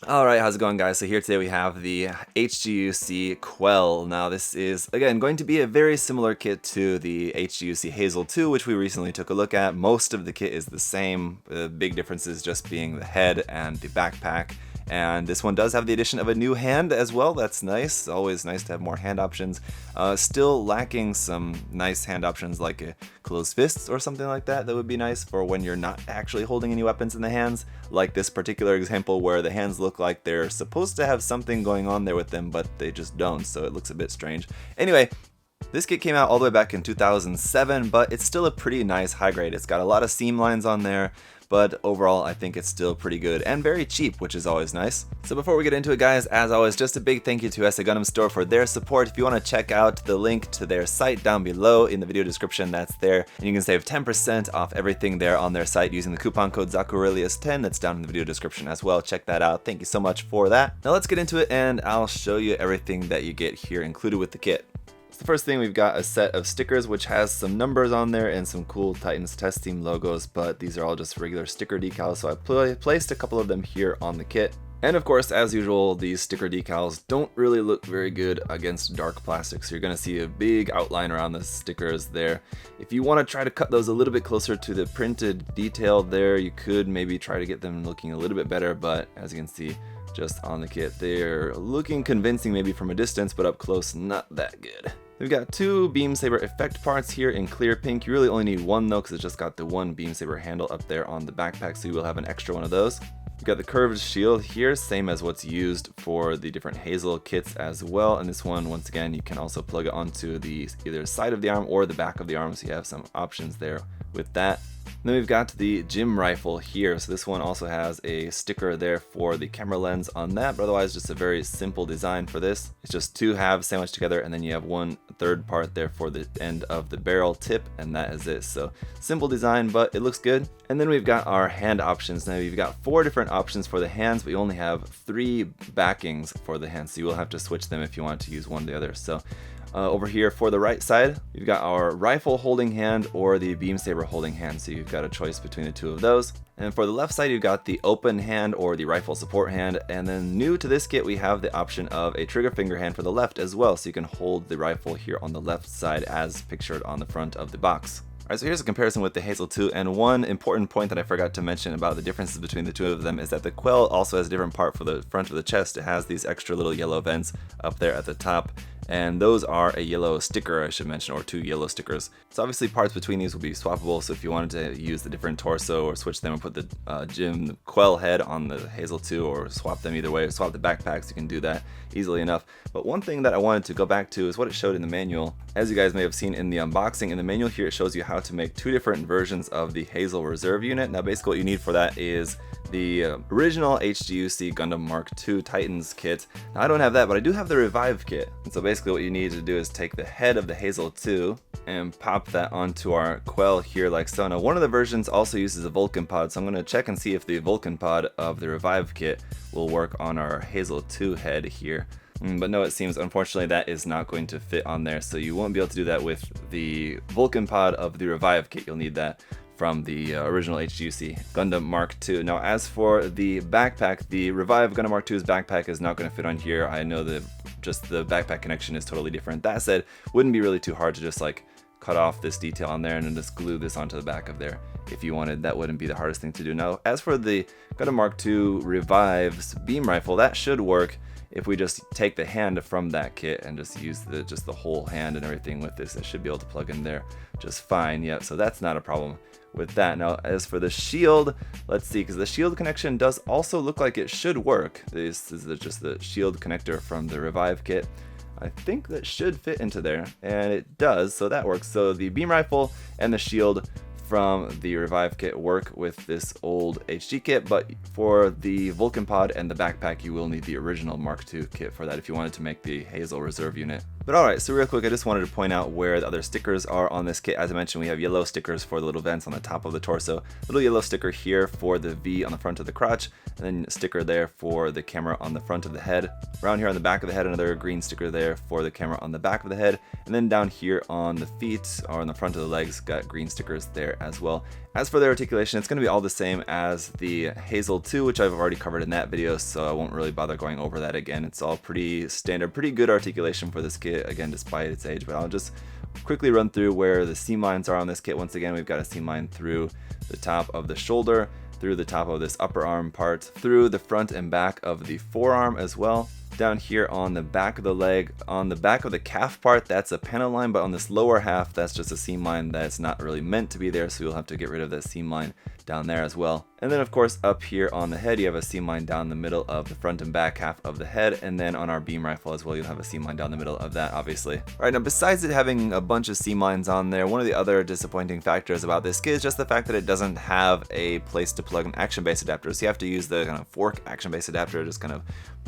Alright, how's it going, guys? So here today we have the HGUC Quel. Now this is, again, going to be a very similar kit to the HGUC Hazel 2, which we recently took a look at. Most of the kit is the same, the big differences just being the head and the backpack. And this one does have the addition of a new hand as well. That's nice. Always nice to have more hand options. Still lacking some nice hand options like a closed fists or something like that. That would be nice for when you're not actually holding any weapons in the hands. Like this particular example where the hands look like they're supposed to have something going on there with them, but they just don't. So it looks a bit strange. Anyway, this kit came out all the way back in 2007, but it's still a pretty nice high grade. It's got a lot of seam lines on there, but overall I think it's still pretty good and very cheap, which is always nice. So before we get into it, guys, as always, just a big thank you to SA Gundam Store for their support. If you want to check out the link to their site down below in the video description, that's there, and you can save 10% off everything there on their site using the coupon code ZakuAurelius10. That's down in the video description as well. Check that out. Thank you so much for that. Now let's get into it, and I'll show you everything that you get here included with the kit. The first thing, we've got a set of stickers which has some numbers on there and some cool Titans test team logos, but these are all just regular sticker decals, so I placed a couple of them here on the kit. And of course, as usual, these sticker decals don't really look very good against dark plastic, so you're going to see a big outline around the stickers there. If you want to try to cut those a little bit closer to the printed detail there, you could maybe try to get them looking a little bit better, but as you can see, just on the kit, they're looking convincing maybe from a distance, but up close, not that good. We've got two beam saber effect parts here in clear pink. You really only need one though, because it's just got the one beam saber handle up there on the backpack, so you will have an extra one of those. We've got the curved shield here, same as what's used for the different Hazel kits as well. And this one, once again, you can also plug it onto the either side of the arm or the back of the arm, so you have some options there with that. Then we've got the gym rifle here, so this one also has a sticker there for the camera lens on that, but otherwise just a very simple design for this. It's just two halves sandwiched together, and then you have one third part there for the end of the barrel tip, and that is it. So simple design, but it looks good. And then we've got our hand options. Now we've got 4 different options for the hands, but you only have 3 backings for the hands, so you will have to switch them if you want to use one or the other. So over here for the right side, we've got our rifle holding hand or the beam saber holding hand, so you've got a choice between the two of those. And for the left side, you've got the open hand or the rifle support hand, and then new to this kit, we have the option of a trigger finger hand for the left as well, so you can hold the rifle here on the left side as pictured on the front of the box. Alright, so here's a comparison with the Hazel 2, and one important point that I forgot to mention about the differences between the two of them is that the Quel also has a different part for the front of the chest. It has these extra little yellow vents up there at the top, and those are a yellow sticker, I should mention, or 2 yellow stickers. So obviously parts between these will be swappable, so if you wanted to use the different torso or switch them and put the Quel head on the Hazel 2, or swap them either way, or swap the backpacks, you can do that easily enough. But one thing that I wanted to go back to is what it showed in the manual. As you guys may have seen in the unboxing, in the manual here it shows you how to make 2 different versions of the Hazel Reserve unit. Now basically what you need for that is the original HGUC Gundam Mark II Titans kit. Now I don't have that, but I do have the Revive kit. And so basically what you need to do is take the head of the Hazel 2 and pop that onto our Quel here like so. Now one of the versions also uses a Vulcan pod, so I'm going to check and see if the Vulcan pod of the Revive kit will work on our Hazel 2 head here. But no, it seems unfortunately that is not going to fit on there, so you won't be able to do that with the Vulcan pod of the Revive kit. You'll need that from the original HGUC Gundam Mark II. Now as for the backpack, the Revive Gundam Mark II's backpack is not going to fit on here. I know that just the backpack connection is totally different. That said, wouldn't be really too hard to just like cut off this detail on there and then just glue this onto the back of there if you wanted. That wouldn't be the hardest thing to do. Now as for the Gundam Mark II Revive's beam rifle, that should work if we just take the hand from that kit and just use the whole hand and everything with this. It should be able to plug in there just fine. Yeah, so that's not a problem with that. Now as for the shield, let's see, because the shield connection does also look like it should work. This is just the shield connector from the Revive kit. I think that should fit into there, and it does, so that works. So the beam rifle and the shield from the Revive kit work with this old HG kit, but for the Vulcan pod and the backpack, you will need the original Mark II kit for that if you wanted to make the Hazel Reserve unit. But alright, so real quick, I just wanted to point out where the other stickers are on this kit. As I mentioned, we have yellow stickers for the little vents on the top of the torso, little yellow sticker here for the V on the front of the crotch, and then a sticker there for the camera on the front of the head. Around here on the back of the head, another green sticker there for the camera on the back of the head, and then down here on the feet or on the front of the legs, got green stickers there as well. As for the articulation, it's going to be all the same as the Hazel 2, which I've already covered in that video, so I won't really bother going over that again. It's all pretty standard, pretty good articulation for this kit, again, despite its age, but I'll just quickly run through where the seam lines are on this kit. Once again, we've got a seam line through the top of the shoulder, through the top of this upper arm part, through the front and back of the forearm as well. Down here on the back of the leg, on the back of the calf part, that's a panel line, but on this lower half, that's just a seam line that's not really meant to be there, so you'll have to get rid of that seam line down there as well. And then of course up here on the head, you have a seam line down the middle of the front and back half of the head, and then on our beam rifle as well, you'll have a seam line down the middle of that, obviously. All right, now besides it having a bunch of seam lines on there, one of the other disappointing factors about this kit is just the fact that it doesn't have a place to plug an action base adapter, so you have to use the kind of fork action base adapter, just kind of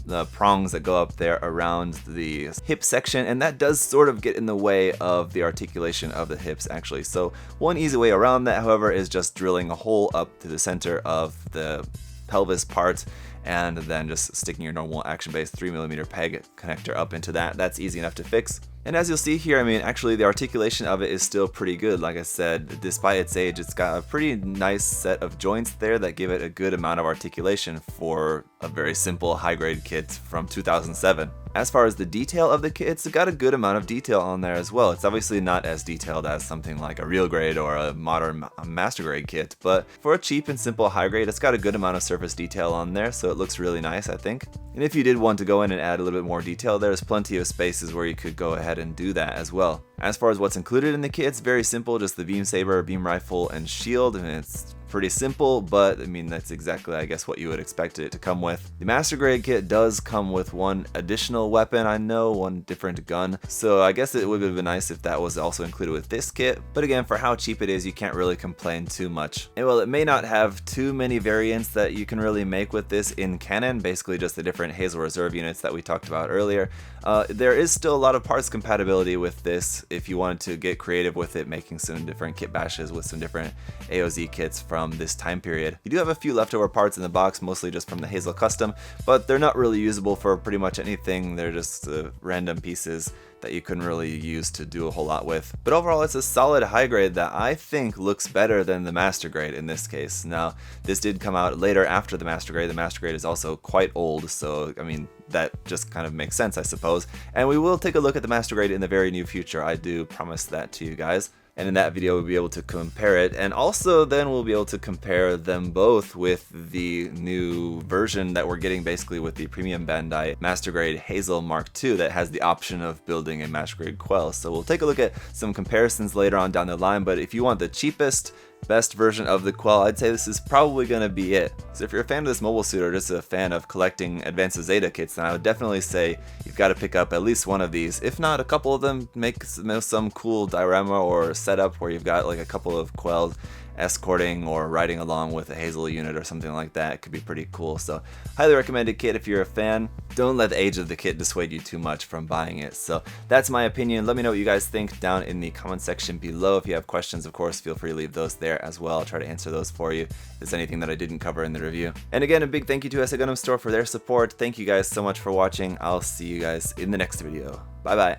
the prongs that go up there around the hip section, and that does sort of get in the way of the articulation of the hips actually. So one easy way around that, however, is just drilling a hole up to the center of the pelvis part and then just sticking your normal action base 3mm peg connector up into that. That's easy enough to fix. And as you'll see here, I mean, actually the articulation of it is still pretty good. Like I said, despite its age, it's got a pretty nice set of joints there that give it a good amount of articulation for a very simple high-grade kit from 2007. As far as the detail of the kit, it's got a good amount of detail on there as well. It's obviously not as detailed as something like a real grade or a modern master grade kit, but for a cheap and simple high grade, it's got a good amount of surface detail on there, so it looks really nice, I think. And if you did want to go in and add a little bit more detail, there's plenty of spaces where you could go ahead and do that as well. As far as what's included in the kit, it's very simple, just the beam saber, beam rifle, and shield, and it's pretty simple, but I mean, that's exactly, I guess, what you would expect it to come with. The master grade kit does come with one additional weapon, I know, one different gun, so I guess it would have been nice if that was also included with this kit, but again, for how cheap it is, you can't really complain too much. And well, it may not have too many variants that you can really make with this in canon, basically just the different Hazel Reserve units that we talked about earlier. There is still a lot of parts compatibility with this if you wanted to get creative with it, making some different kit bashes with some different AOZ kits from this time period. You do have a few leftover parts in the box, mostly just from the Hazel Custom, but they're not really usable for pretty much anything. They're just random pieces that you couldn't really use to do a whole lot with. But overall, it's a solid high grade that I think looks better than the master grade in this case. Now, this did come out later after the master grade. The master grade is also quite old, so I mean, that just kind of makes sense, I suppose. And we will take a look at the master grade in the very near future. I do promise that to you guys. And in that video, we'll be able to compare it. And also then we'll be able to compare them both with the new version that we're getting basically with the premium Bandai Master Grade Hazel Mark II that has the option of building a Master Grade Quel. So we'll take a look at some comparisons later on down the line, but if you want the cheapest, best version of the Quel, I'd say this is probably going to be it. So if you're a fan of this mobile suit or just a fan of collecting Advanced Zeta kits, then I would definitely say you've got to pick up at least one of these. If not, a couple of them. Make some cool diorama or setup where you've got like a couple of Quels escorting or riding along with a Hazel unit or something like that. It could be pretty cool. So highly recommended kit if you're a fan. Don't let the age of the kit dissuade you too much from buying it. So that's my opinion. Let me know what you guys think down in the comment section below. If you have questions, of course, feel free to leave those there as well. I'll try to answer those for you if there's anything that I didn't cover in the review. And again, a big thank you to SA Gundam Store for their support. Thank you guys so much for watching. I'll see you guys in the next video. Bye bye.